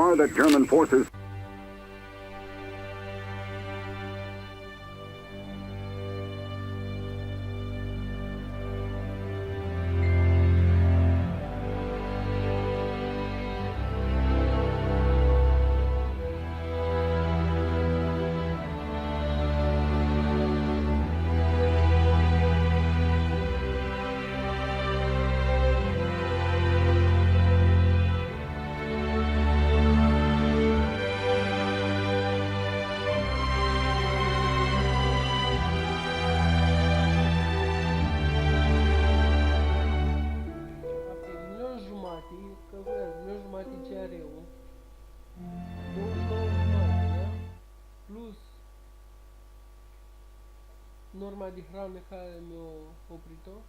far the German forces... Norma de hrane care mi-o oprit-o.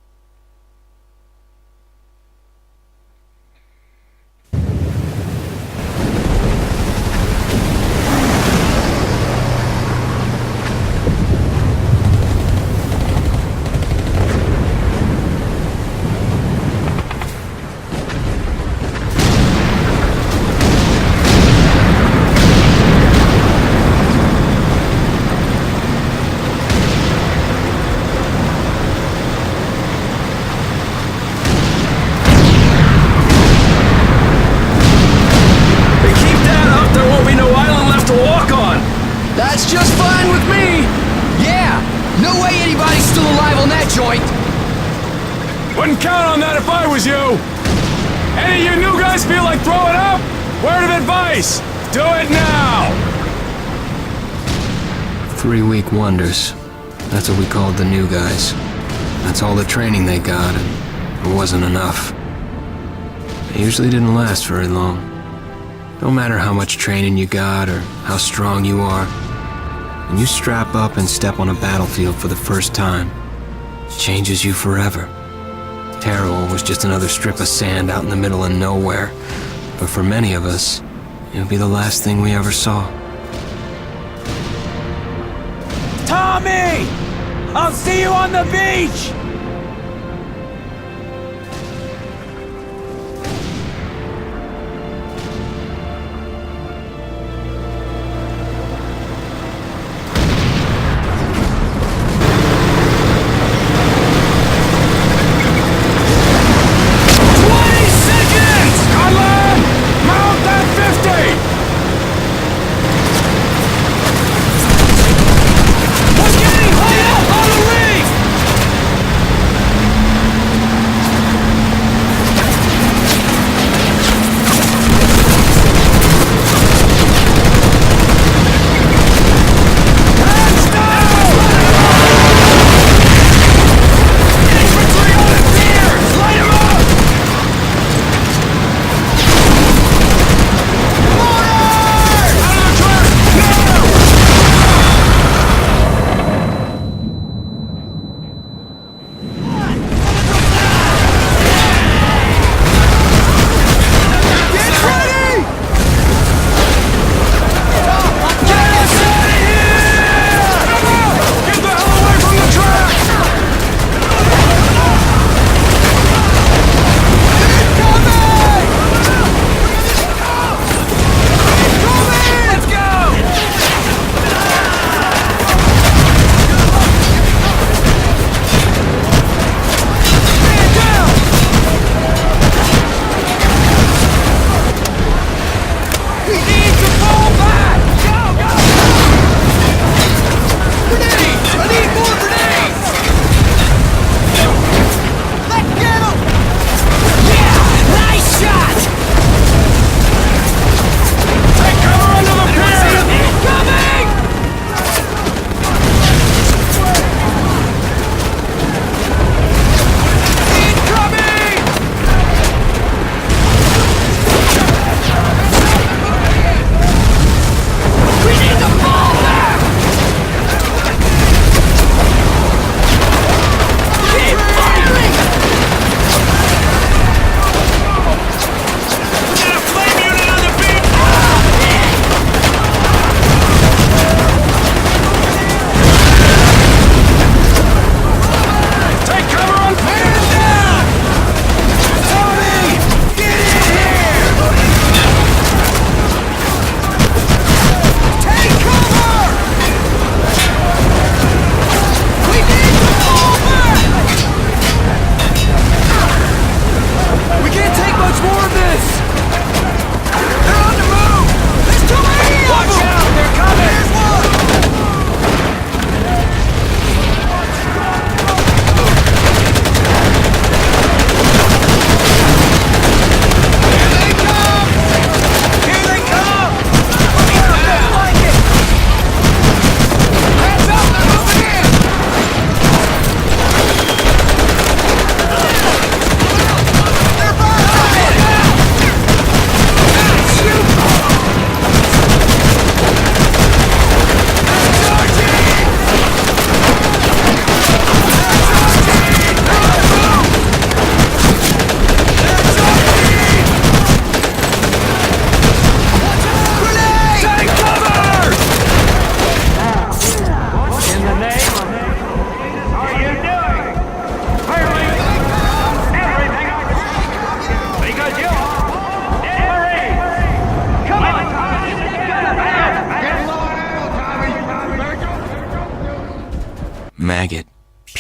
That's just fine with me! Yeah! No way anybody's still alive on that joint! Wouldn't count on that if I was you! Any of you new guys feel like throwing up? Word of advice! Do it now! 3-week wonders. That's what we called the new guys. That's all the training they got, and it wasn't enough. It usually didn't last very long. No matter how much training you got or how strong you are, when you strap up and step on a battlefield for the first time, it changes you forever. Terror was just another strip of sand out in the middle of nowhere, but for many of us, it would be the last thing we ever saw. Tommy! I'll see you on the beach!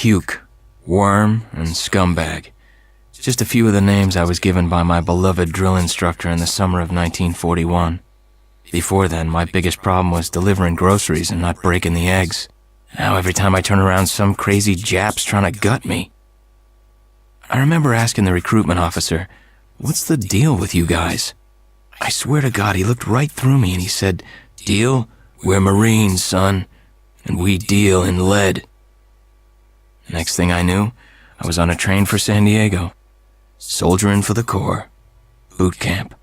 Puke, Worm, and Scumbag. Just a few of the names I was given by my beloved drill instructor in the summer of 1941. Before then, my biggest problem was delivering groceries and not breaking the eggs. Now every time I turn around, some crazy Jap's trying to gut me. I remember asking the recruitment officer, "What's the deal with you guys?" I swear to God, he looked right through me and he said, "Deal? We're Marines, son, and we deal in lead." Next thing I knew, I was on a train for San Diego, soldiering for the Corps, boot camp.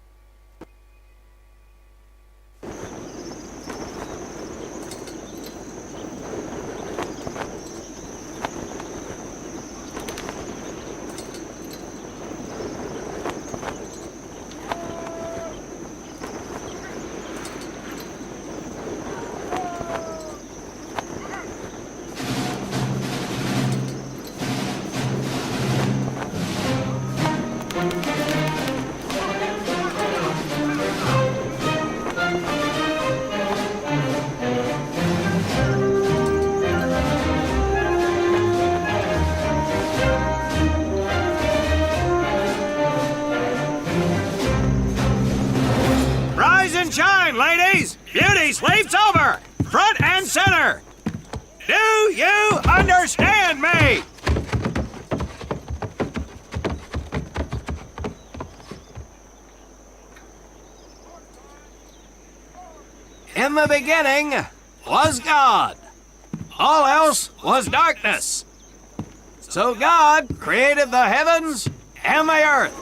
Ladies, beauty sleep's over! Front and center! Do you understand me? In the beginning was God. All else was darkness. So God created the heavens and the earth.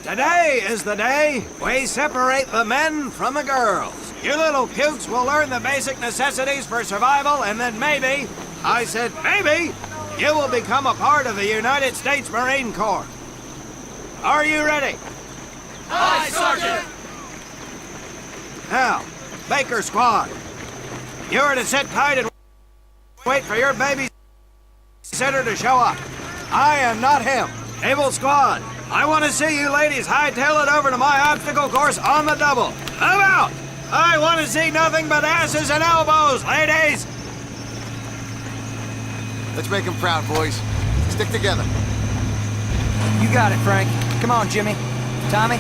Today is the day we separate the men from the girls. You little pukes will learn the basic necessities for survival, and then maybe, I said maybe, you will become a part of the United States Marine Corps. Are you ready? Aye, Sergeant! Now, Baker Squad, you are to sit tight and wait for your babysitter to show up. I am not him. Naval Squad, I want to see you ladies hightail it over to my obstacle course on the double. Move out! I want to see nothing but asses and elbows, ladies! Let's make them proud, boys. Stick together. You got it, Frank. Come on, Jimmy. Tommy?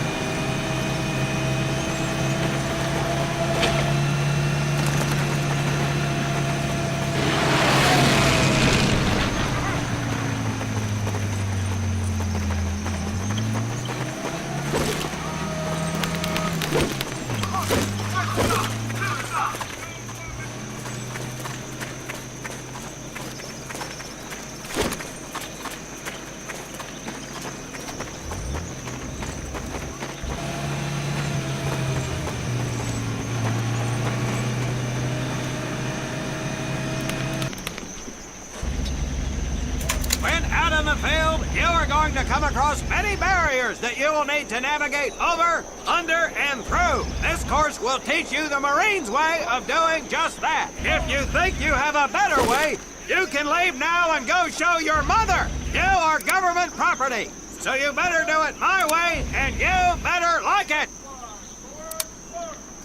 To come across many barriers that you will need to navigate over, under, and through. This course will teach you the Marines' way of doing just that. If you think you have a better way, you can leave now and go show your mother. You are government property, so you better do it my way, and you better like it.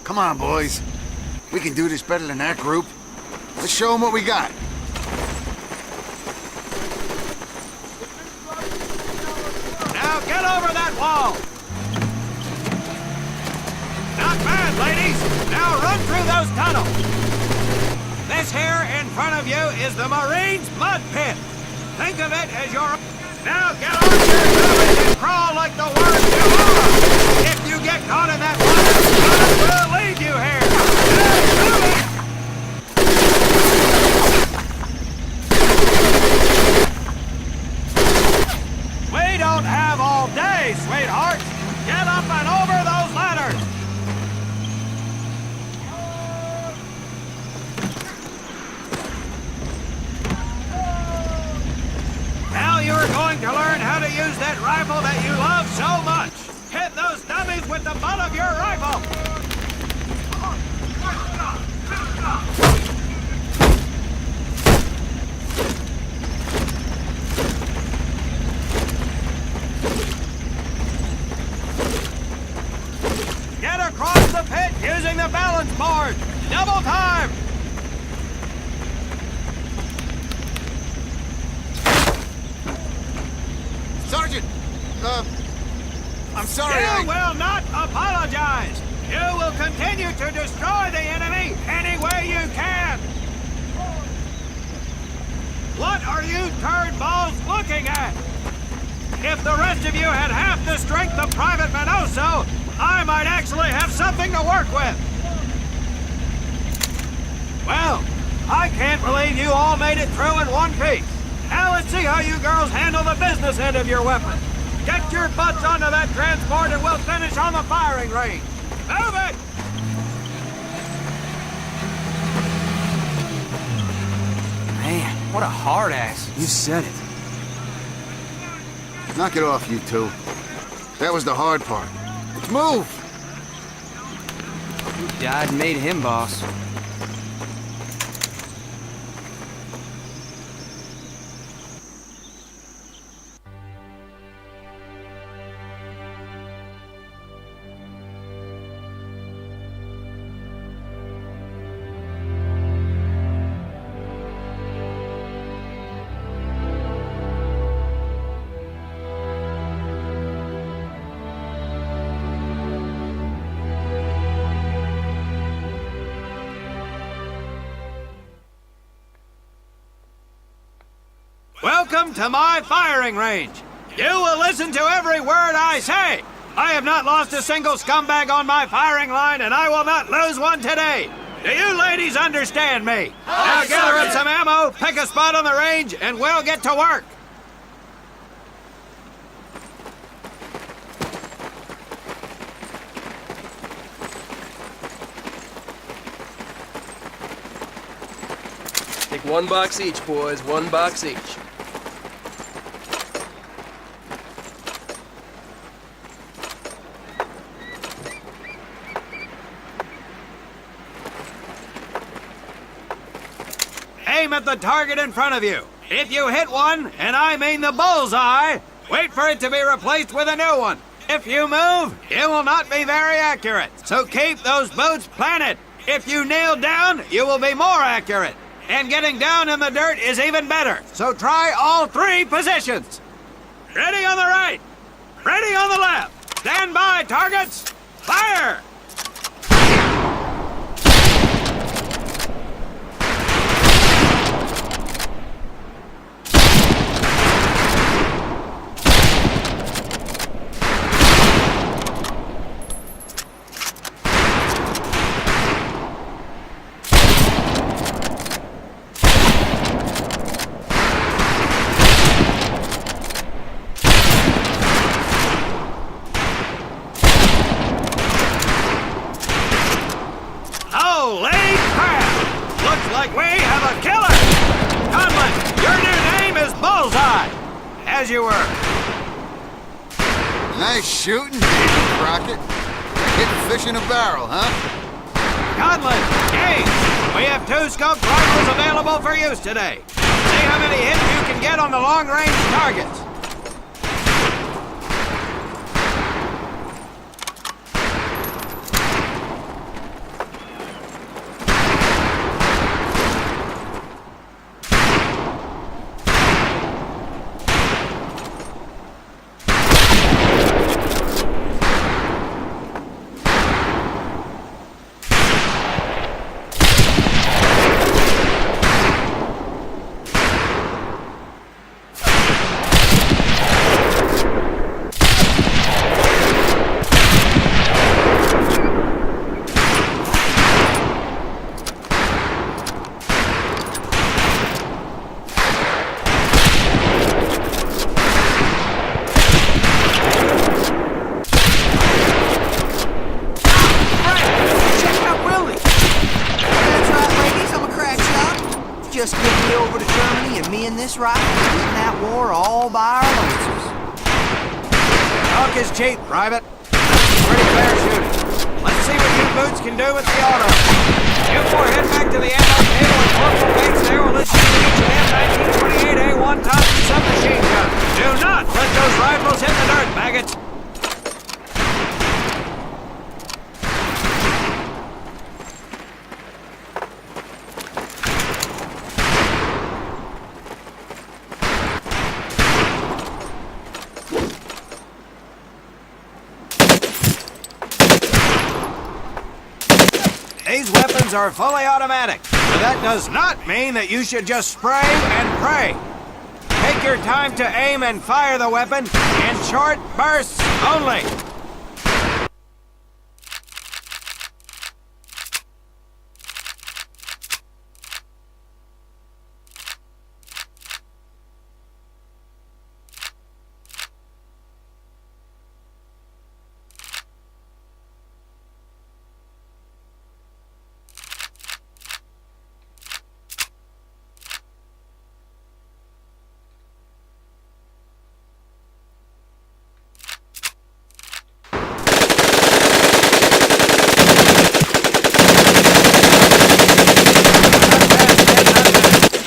Come on, boys. We can do this better than that group. Let's show them what we got. Now get over that wall! Not bad, ladies! Now run through those tunnels! This here in front of you is the Marines' mud pit. Think of it as your... Now get on your knees and crawl like the worms you are! If you get caught in that water, God will lead you here! Now move it! We don't have all day, sweetheart. Get up and over those ladders. Now you're going to learn how to use that rifle that you love so much. Hit those dummies with the butt of your rifle. Get across the pit using the balance board. Double time. I'm sorry, You will not apologize. You will continue to destroy the enemy any way you can. What are you turnballs looking at? If the rest of you had half the strength of Private Minoso, I might actually have something to work with. Well, I can't believe you all made it through in one piece. Now let's see how you girls handle the business end of your weapon. Get your butts onto that transport and we'll finish on the firing range. Move it! Man, what a hard ass. You said it. Knock it off, you two. That was the hard part. Let's move! You died and made him boss. Welcome to my firing range. You will listen to every word I say. I have not lost a single scumbag on my firing line, and I will not lose one today. Do you ladies understand me? Now gather up some ammo, pick a spot on the range, and we'll get to work. Take 1 box each, boys. 1 box each. Aim at the target in front of you. If you hit one, and I mean the bullseye, wait for it to be replaced with a new one. If you move, it will not be very accurate. So keep those boots planted. If you nail down, you will be more accurate. And getting down in the dirt is even better. So try all 3 positions. Ready on the right. Ready on the left. Stand by, targets. Fire! Holy crap! Looks like we have a killer! Conlon, your new name is Bullseye! As you were. Nice shooting, David Crockett. Hitting fish in a barrel, huh? Conlon, Gaines, we have 2 scoped rifles available for use today. See how many hits you can get on the long-range targets. Just get me over to Germany and me and this rifle will win that war all by our noses. Talk is cheap, Private. Pretty fair shooting. Let's see what you boots can do with the auto. You 4 head back to the ammo table and Corporal Bates there will listen to each of them 1928A1 Thompson submachine gun. Do not let those rifles hit the dirt, maggots. these weapons are fully automatic. But that does not mean that you should just spray and pray. Take your time to aim and fire the weapon in short bursts only.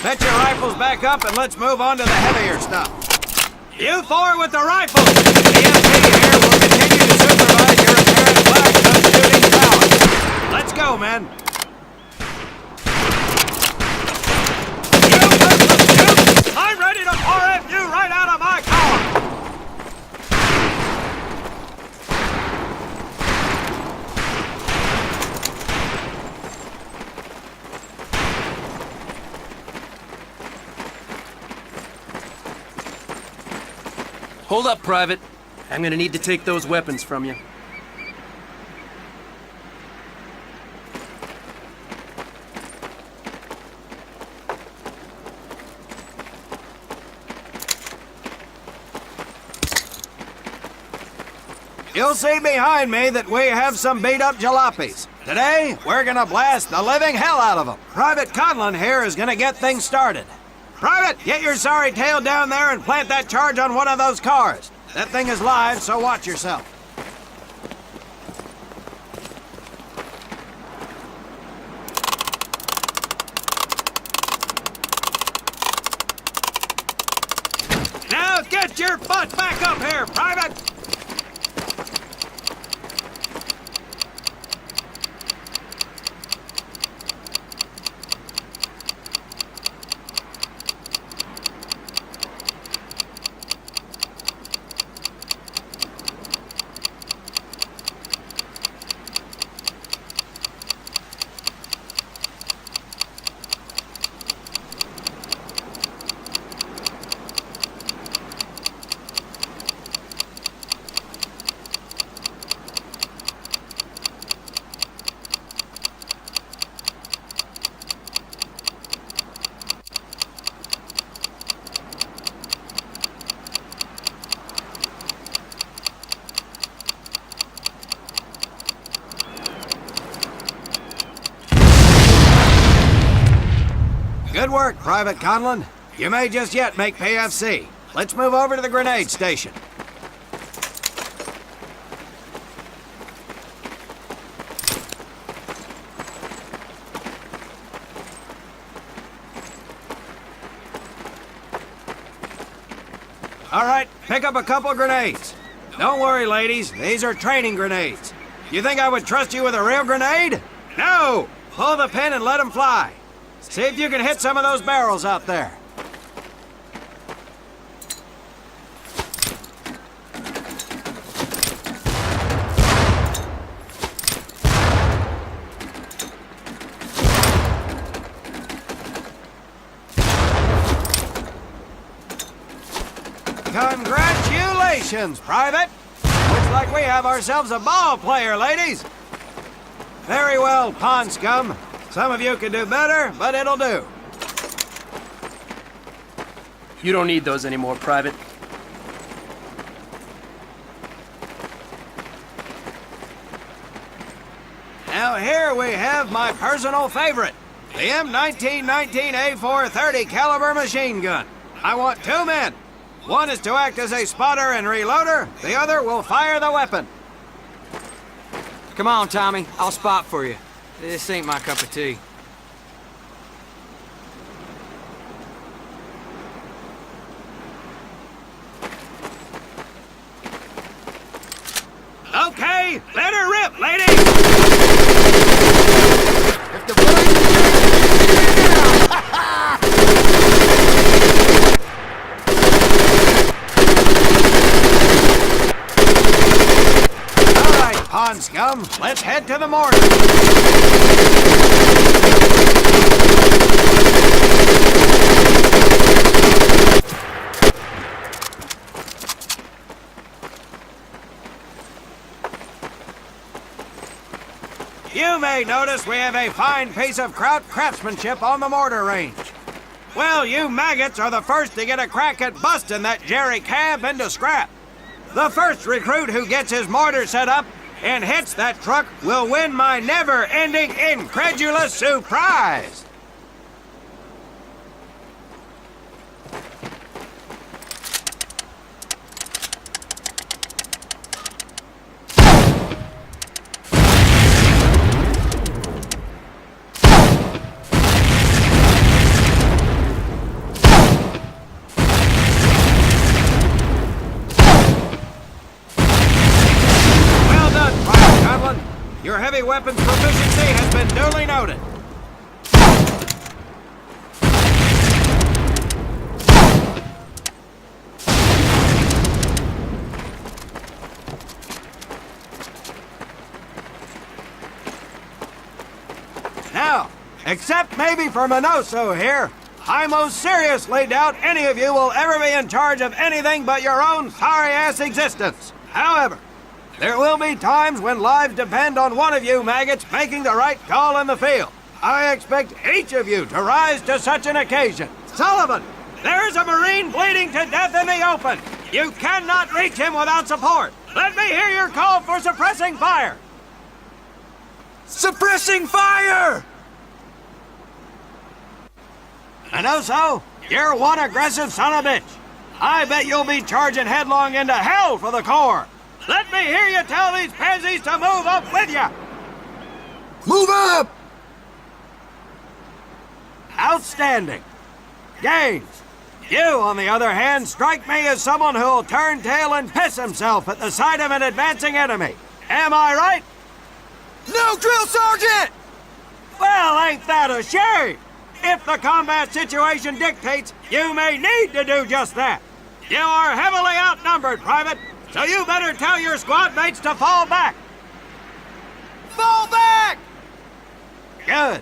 Set your rifles back up and let's move on to the heavier stuff. You four with the rifles! EMP here will continue to supervise your apparent lack of shooting power. Let's go, men. You I'm ready to RF you right out of my collar! Hold up, Private. I'm gonna need to take those weapons from you. You'll see behind me that we have some beat-up jalopies. Today, we're gonna blast the living hell out of them. Private Conlon here is gonna get things started. Private, get your sorry tail down there and plant that charge on one of those cars. That thing is live, so watch yourself. Now get your butt back up here, Private! Good work, Private Conlon. You may just yet make PFC. Let's move over to the grenade station. All right, pick up a couple grenades. Don't worry, ladies. These are training grenades. You think I would trust you with a real grenade? No! Pull the pin and let them fly. See if you can hit some of those barrels out there. Congratulations, Private! Looks like we have ourselves a ball player, ladies. Very well, pond scum. Some of you could do better, but it'll do. You don't need those anymore, Private. Now here we have my personal favorite, the M1919A430 caliber machine gun. I want two men. One is to act as a spotter and reloader. The other will fire the weapon. Come on, Tommy. I'll spot for you. This ain't my cup of tea. Okay, let her rip, lady! If the bullet... All right, pond scum, let's head to the the mortar. You may notice we have a fine piece of kraut craftsmanship on the mortar range. Well, you maggots are the first to get a crack at busting that Jerry cab into scrap. The first recruit who gets his mortar set up and hits that truck will win my never-ending incredulous surprise. Your heavy weapons proficiency has been duly noted. Now, except maybe for Minoso here, I most seriously doubt any of you will ever be in charge of anything but your own sorry-ass existence. However, there will be times when lives depend on one of you maggots making the right call in the field. I expect each of you to rise to such an occasion. Sullivan, there is a Marine bleeding to death in the open. You cannot reach him without support. Let me hear your call for suppressing fire. Suppressing fire! Minoso, you're one aggressive son of a bitch. I bet you'll be charging headlong into hell for the Corps. Let me hear you tell these pansies to move up with you! Move up! Outstanding. Gaines, you, on the other hand, strike me as someone who'll turn tail and piss himself at the sight of an advancing enemy. Am I right? No, Drill Sergeant! Well, ain't that a shame? If the combat situation dictates, you may need to do just that. You are heavily outnumbered, Private. So you better tell your squad mates to fall back. Fall back! Good.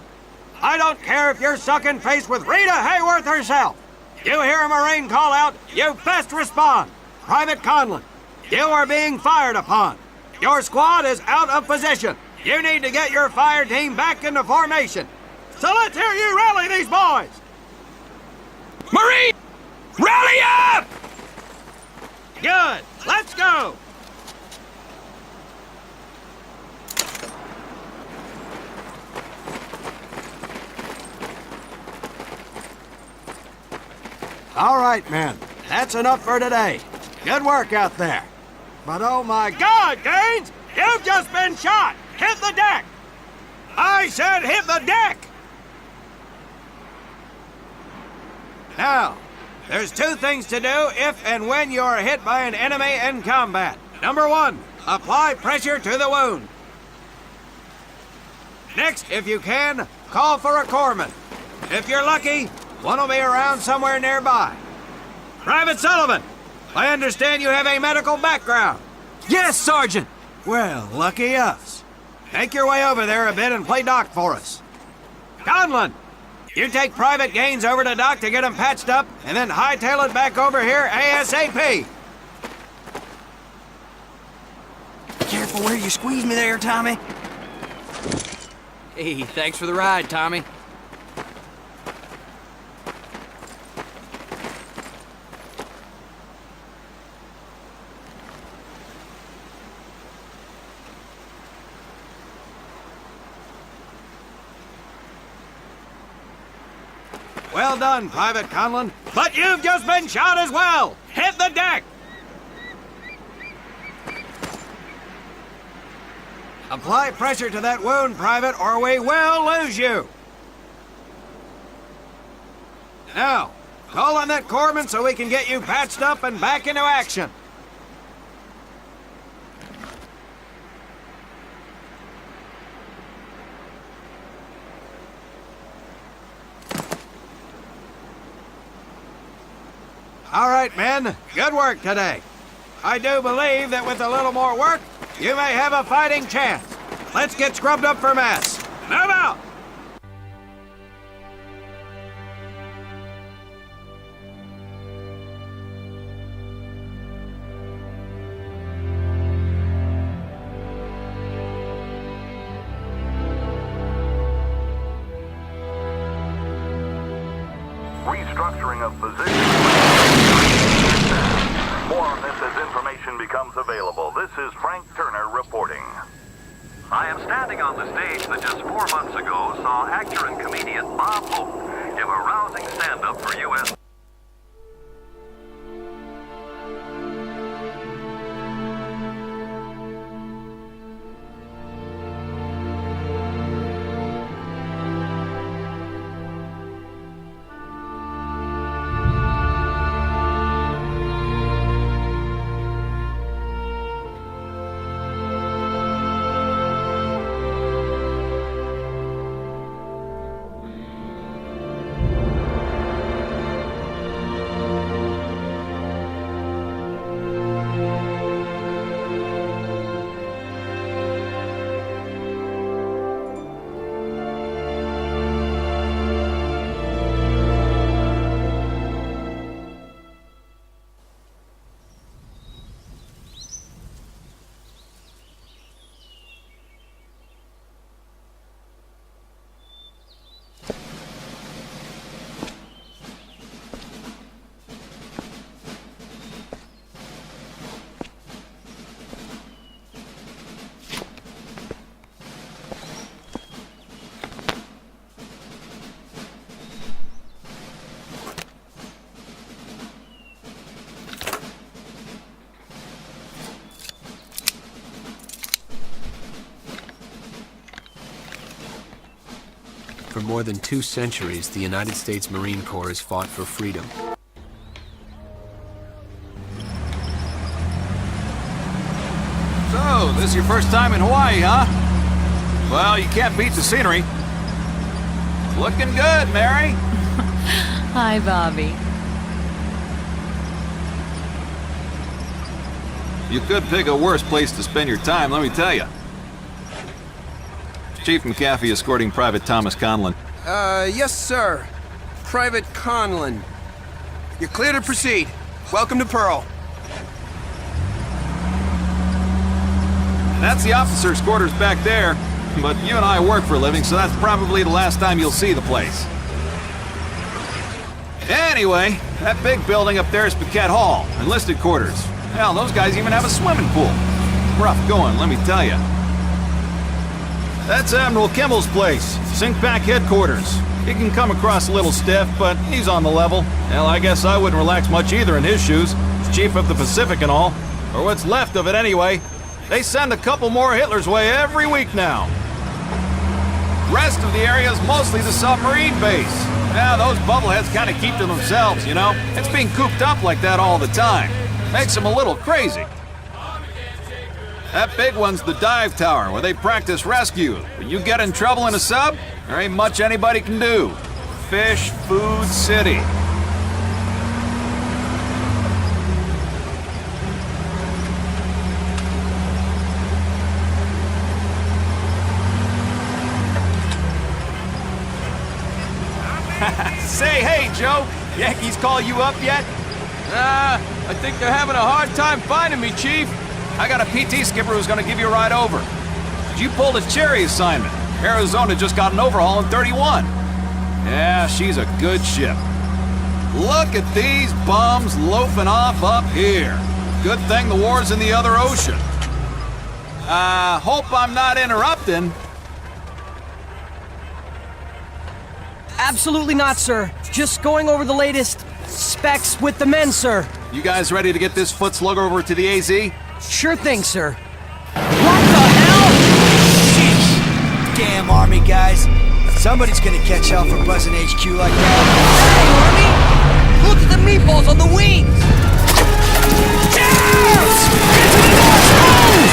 I don't care if you're sucking face with Rita Hayworth herself. You hear a Marine call out, you best respond. Private Conlon, you are being fired upon. Your squad is out of position. You need to get your fire team back into formation. So let's hear you rally these boys. Marine! Rally up! Good. Let's go. All right, men. That's enough for today. Good work out there. But oh my God, Gaines! You've just been shot! Hit the deck! I said hit the deck! Now, there's two things to do if and when you are hit by an enemy in combat. Number one, apply pressure to the wound. Next, if you can, call for a corpsman. If you're lucky, one will be around somewhere nearby. Private Sullivan, I understand you have a medical background. Yes, Sergeant! Well, lucky us. Make your way over there a bit and play doc for us. Conlon, you take Private Gaines over to Doc to get him patched up, and then hightail it back over here ASAP. Careful where you squeeze me there, Tommy. Hey, thanks for the ride, Tommy. Well done, Private Conlon. But you've just been shot as well. Hit the deck. Apply pressure to that wound, Private, or we will lose you. Now, call on that corpsman so we can get you patched up and back into action. All right, men. Good work today. I do believe that with a little more work, you may have a fighting chance. let's get scrubbed up for mess. Move out! Restructuring of position. More on this as information becomes available. This is Frank Turner reporting. I am standing on the stage that just 4 months ago saw actor and comedian Bob Hope give a rousing stand-up for U.S. For more than 2 centuries, the United States Marine Corps has fought for freedom. So, this is your first time in Hawaii, huh? Well, you can't beat the scenery. Looking good, Mary. Hi, Bobby. You could pick a worse place to spend your time, let me tell you. Chief McAfee escorting Private Thomas Conlon. Yes, sir. Private Conlon. You're clear to proceed. Welcome to Pearl. That's the officers' quarters back there, but you and I work for a living, so that's probably the last time you'll see the place. Anyway, that big building up there is Paquette Hall, enlisted quarters. Hell, those guys even have a swimming pool. Rough going, let me tell you. That's Admiral Kimmel's place, Sink-Pack headquarters. He can come across a little stiff, but he's on the level. Hell, I guess I wouldn't relax much either in his shoes. He's Chief of the Pacific and all. Or what's left of it anyway. They send a couple more Hitler's way every week now. The rest of the area is mostly the submarine base. Yeah, those bubbleheads kind of keep to themselves, you know? It's being cooped up like that all the time. Makes them a little crazy. That big one's the dive tower, where they practice rescue. When you get in trouble in a sub, there ain't much anybody can do. Fish Food City. Say, hey, Joe, Yankees call you up yet? I think they're having a hard time finding me, Chief. I got a PT skipper who's gonna give you a ride over. You pulled a Cherry assignment. Arizona just got an overhaul in 31. Yeah, she's a good ship. Look at these bums loafing off up here. Good thing the war's in the other ocean. Hope I'm not interrupting. Absolutely not, sir. Just going over the latest specs with the men, sir. You guys ready to get this foot slug over to the AZ? Sure thing, sir. What the hell? Damn Army guys. Somebody's gonna catch hell for buzzing HQ like that. Hey, Army! Look at the meatballs on the wings! Cheers! Into the North Pole!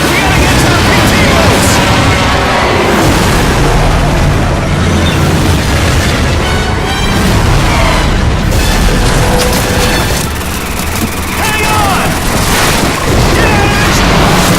We gotta get to our PTOs! Hang on! Yes!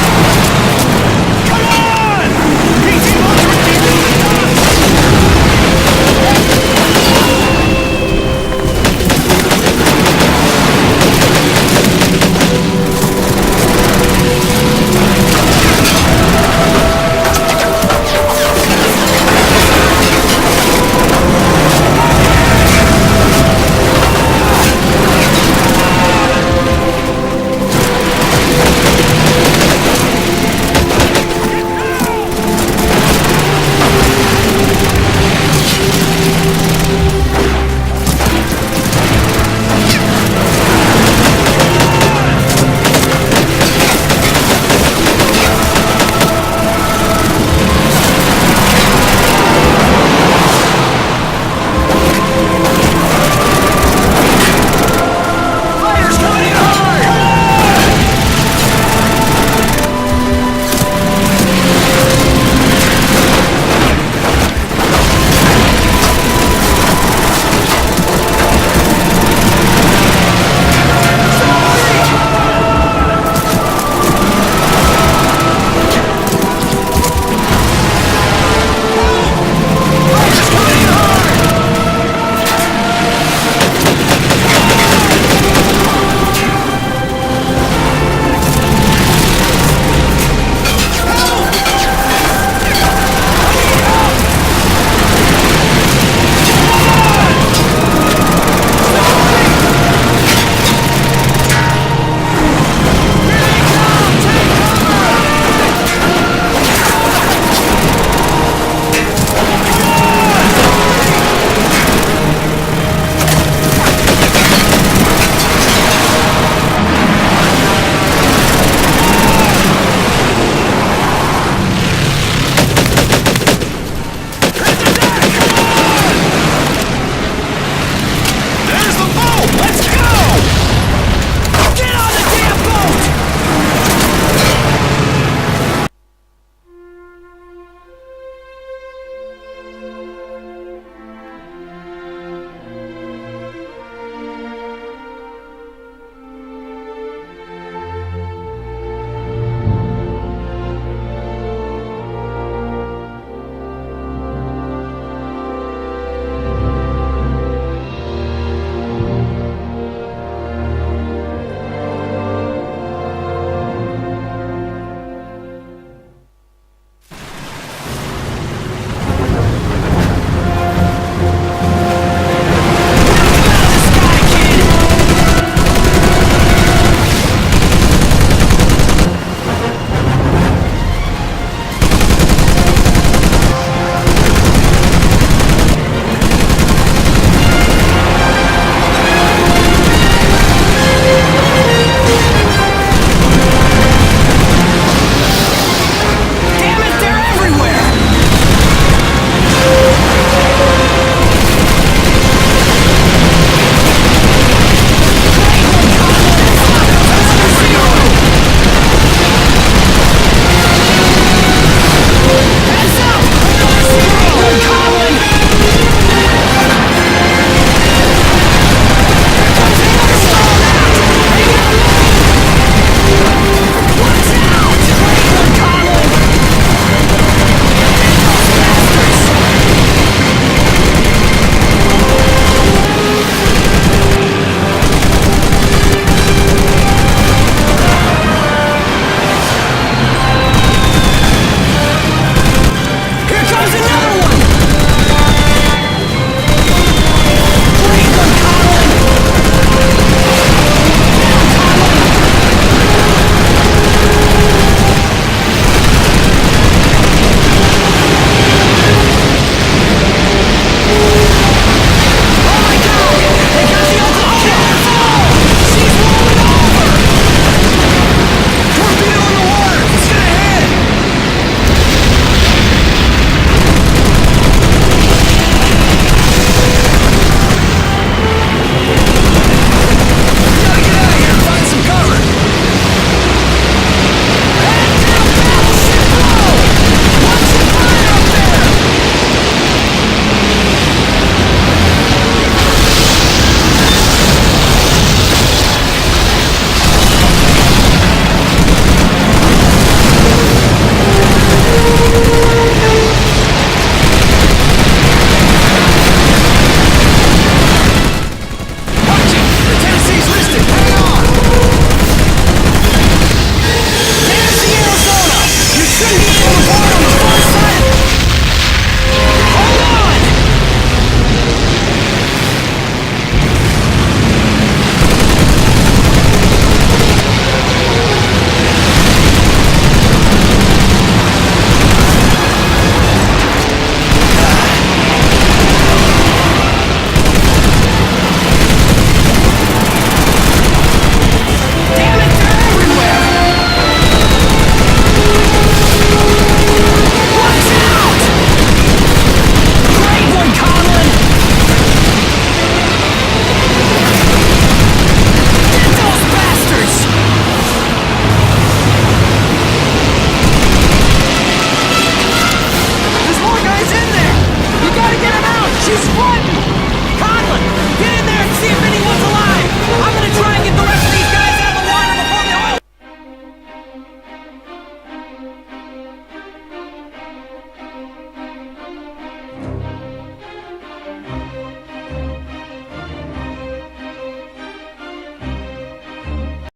for the